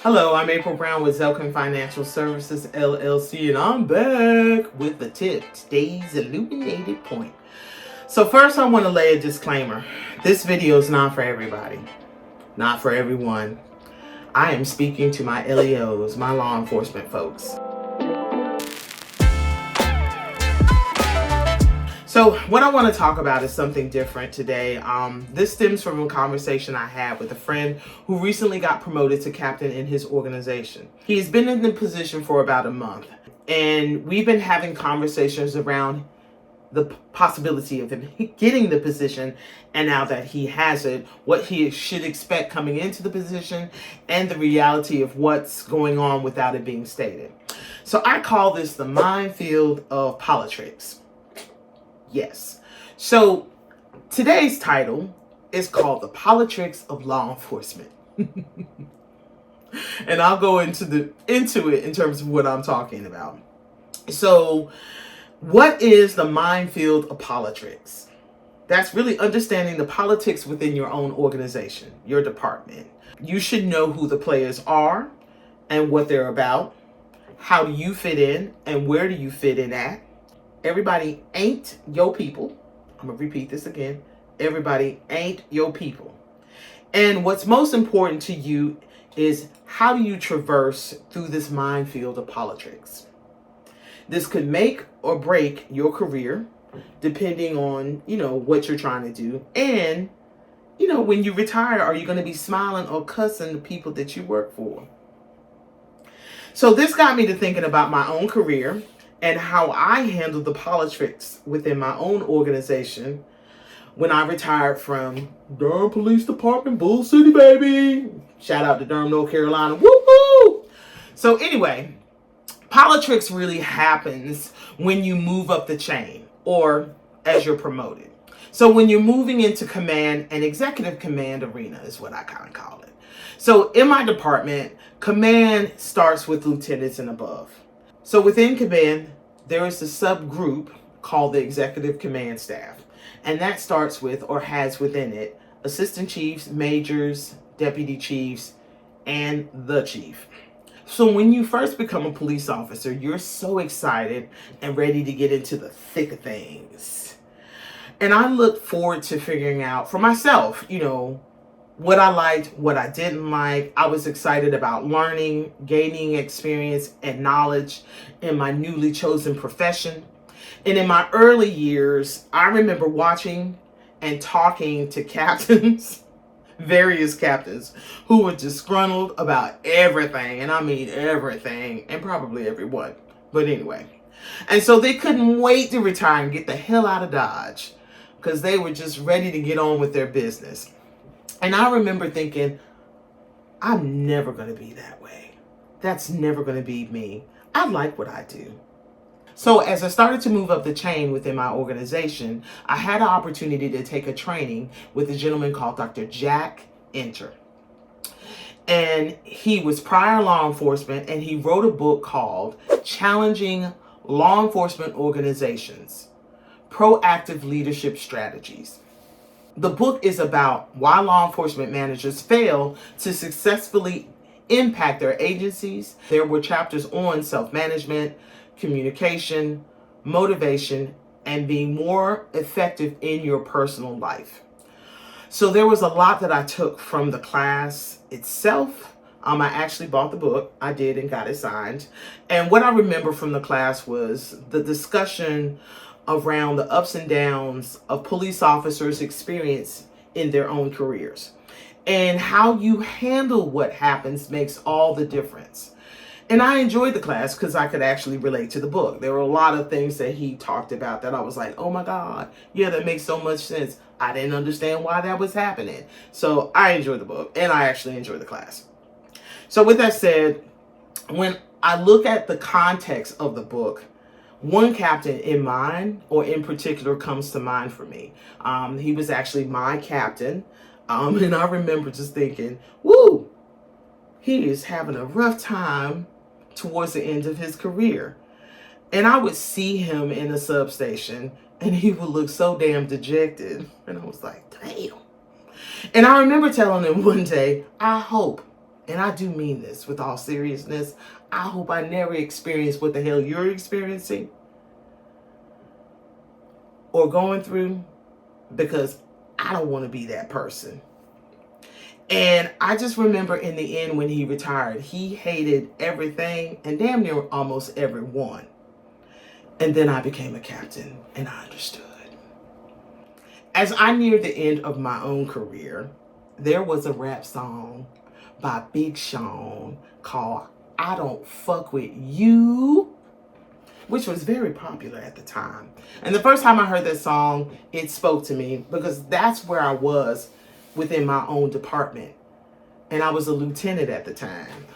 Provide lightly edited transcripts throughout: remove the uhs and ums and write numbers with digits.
Hello, I'm April Brown with Zelken Financial Services, LLC, and I'm back with the tip, today's illuminated point. So first, I want to lay a disclaimer. This video is not for everybody, not for everyone. I am speaking to my LEOs, my law enforcement folks. So what I want to talk about is something different today. This stems from a conversation I had with a friend who recently got promoted to captain in his organization. He's been in the position for about a month, and we've been having conversations around the possibility of him getting the position, and now that he has it, what he should expect coming into the position, and the reality of what's going on without it being stated. So I call this the minefield of Politricks. Yes. So today's title is called The Politricks of Law Enforcement. And I'll go into it in terms of what I'm talking about. So what is the minefield of Politricks? That's really understanding the politics within your own organization, your department. You should know who the players are and what they're about. How do you fit in and where do you fit in at? Everybody ain't your people. I'm going to repeat this again. Everybody ain't your people. And what's most important to you is how do you traverse through this minefield of Politricks? This could make or break your career depending on, what you're trying to do. And, when you retire, are you going to be smiling or cussing the people that you work for? So this got me to thinking about my own career and how I handled the politics within my own organization when I retired from Durham Police Department, Bull City, baby. Shout out to Durham, North Carolina. Woo-hoo! So anyway, politics really happens when you move up the chain or as you're promoted. So when you're moving into command and executive command arena is what I kind of call it. So in my department, command starts with lieutenants and above. So within command, there is a subgroup called the executive command staff. And that starts with or has within it assistant chiefs, majors, deputy chiefs, and the chief. So when you first become a police officer, you're so excited and ready to get into the thick of things. And I look forward to figuring out for myself, what I liked, what I didn't like. I was excited about learning, gaining experience and knowledge in my newly chosen profession. And in my early years, I remember watching and talking to captains, various captains, who were disgruntled about everything. And I mean everything, and probably everyone. But anyway. And so they couldn't wait to retire and get the hell out of Dodge because they were just ready to get on with their business. And I remember thinking, I'm never going to be that way. That's never going to be me. I like what I do. So as I started to move up the chain within my organization, I had an opportunity to take a training with a gentleman called Dr. Jack Enter. And he was prior law enforcement, and he wrote a book called Challenging Law Enforcement Organizations, Proactive Leadership Strategies. The book is about why law enforcement managers fail to successfully impact their agencies. There were chapters on self-management, communication, motivation, and being more effective in your personal life. So there was a lot that I took from the class itself. I actually bought the book. I did and got it signed. And what I remember from the class was the discussion around the ups and downs of police officers' experience in their own careers. And how you handle what happens makes all the difference. And I enjoyed the class because I could actually relate to the book. There were a lot of things that he talked about that I was like, oh my God, yeah, that makes so much sense. I didn't understand why that was happening. So I enjoyed the book, and I actually enjoyed the class. So with that said, when I look at the context of the book, one captain in mind, or in particular, comes to mind for me. He was actually my captain. And I remember just thinking, woo, he is having a rough time towards the end of his career. And I would see him in a substation, and he would look so damn dejected. And I was like, damn. And I remember telling him one day, I hope and I do mean this with all seriousness, I hope I never experience what the hell you're experiencing or going through, because I don't want to be that person. And I just remember in the end when he retired, he hated everything and damn near almost everyone. And then I became a captain and I understood. As I neared the end of my own career, there was a rap song by Big Sean called I Don't Fuck With You, which was very popular at the time. And the first time I heard that song, it spoke to me because that's where I was within my own department. And I was a lieutenant at the time.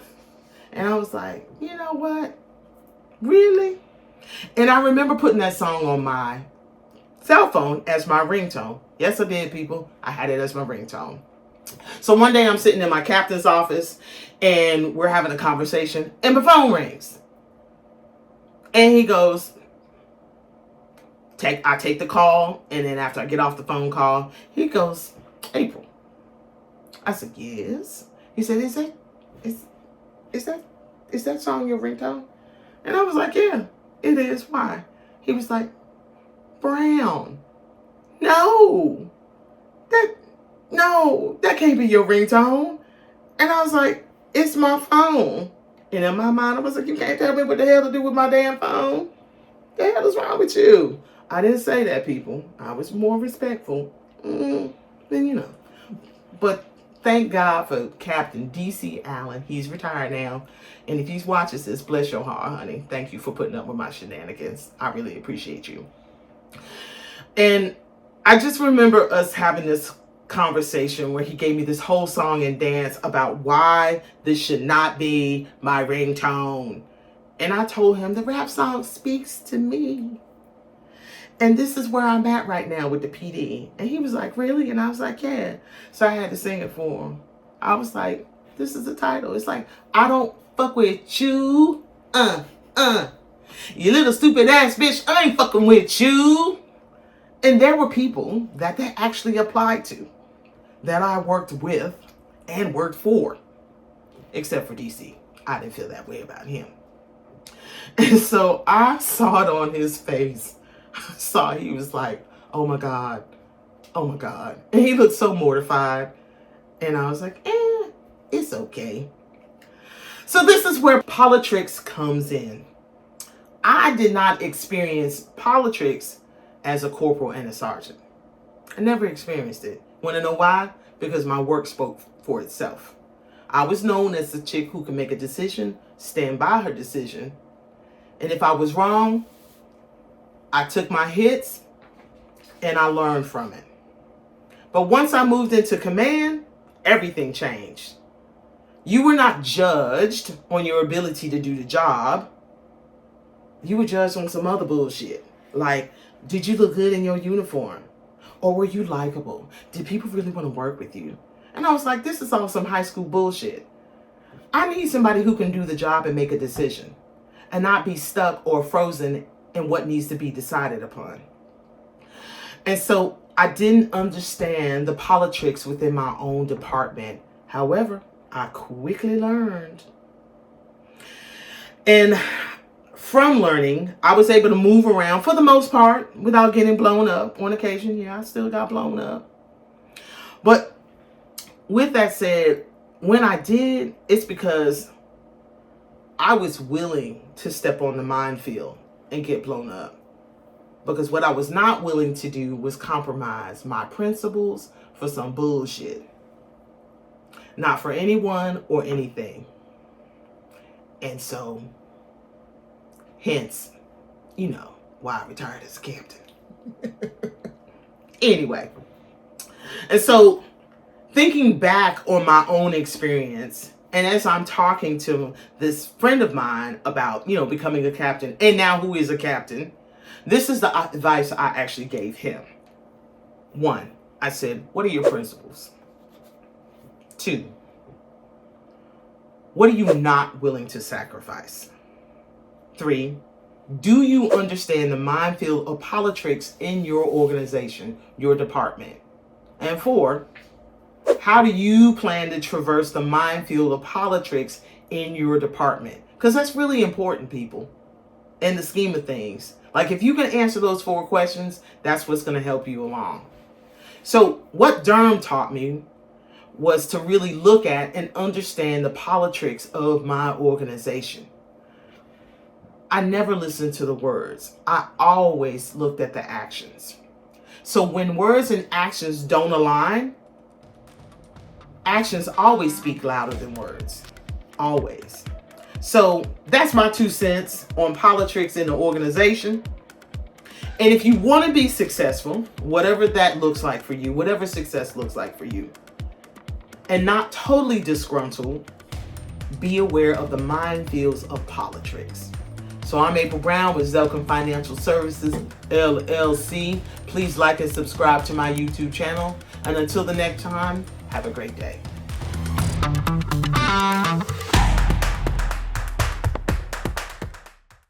And I was like, you know what? Really? And I remember putting that song on my cell phone as my ringtone. Yes, I did, people. I had it as my ringtone. So one day I'm sitting in my captain's office and we're having a conversation and my phone rings. And he goes, I take the call, and then after I get off the phone call, he goes, April. I said, yes. He said, is that song your ringtone? And I was like, yeah, it is. Why? He was like, Brown. No, that can't be your ringtone. And I was like, it's my phone. And in my mind, I was like, you can't tell me what the hell to do with my damn phone. The hell is wrong with you? I didn't say that, people. I was more respectful. Then, you know. But thank God for Captain D.C. Allen. He's retired now. And if he watches this, bless your heart, honey. Thank you for putting up with my shenanigans. I really appreciate you. And I just remember us having this conversation where he gave me this whole song and dance about why this should not be my ringtone. And I told him the rap song speaks to me. And this is where I'm at right now with the PD. And he was like, really? And I was like, yeah. So I had to sing it for him. I was like, this is the title. It's like, I don't fuck with you. You little stupid ass bitch. I ain't fucking with you. And there were people that actually applied to, that I worked with and worked for, except for DC. I didn't feel that way about him. And so I saw it on his face. I saw he was like, oh my God. Oh my God. And he looked so mortified. And I was like, it's okay. So this is where Politricks comes in. I did not experience Politricks as a corporal and a sergeant. I never experienced it. Want to know why? Because my work spoke for itself. I was known as the chick who can make a decision, stand by her decision. And if I was wrong, I took my hits and I learned from it. But once I moved into command, everything changed. You were not judged on your ability to do the job. You were judged on some other bullshit. Like, did you look good in your uniform? Or were you likable? Did people really want to work with you? And I was like, this is all some high school bullshit. I need somebody who can do the job and make a decision and not be stuck or frozen in what needs to be decided upon. And so I didn't understand the politics within my own department. However, I quickly learned. And from learning, I was able to move around for the most part without getting blown up. On occasion, yeah, I still got blown up. But with that said, when I did, it's because I was willing to step on the minefield and get blown up. Because what I was not willing to do was compromise my principles for some bullshit. Not for anyone or anything. And so, hence, you know, why I retired as a captain. Anyway. And so, thinking back on my own experience, and as I'm talking to this friend of mine about, you know, becoming a captain, and now who is a captain, this is the advice I actually gave him. 1, I said, what are your principles? 2, what are you not willing to sacrifice? 3, do you understand the minefield of politics in your organization, your department? And 4, How do you plan to traverse the minefield of politics in your department? Because that's really important, people, in the scheme of things. Like, if you can answer those 4 questions, that's what's going to help you along. So what Durham taught me was to really look at and understand the politics of my organization. I never listened to the words. I always looked at the actions. So when words and actions don't align, actions always speak louder than words. Always. So that's my 2 cents on politics in the organization. And if you want to be successful, whatever that looks like for you, whatever success looks like for you, and not totally disgruntled, be aware of the minefields of politics. So I'm April Brown with Zelken Financial Services, LLC. Please like and subscribe to my YouTube channel. And until the next time, have a great day.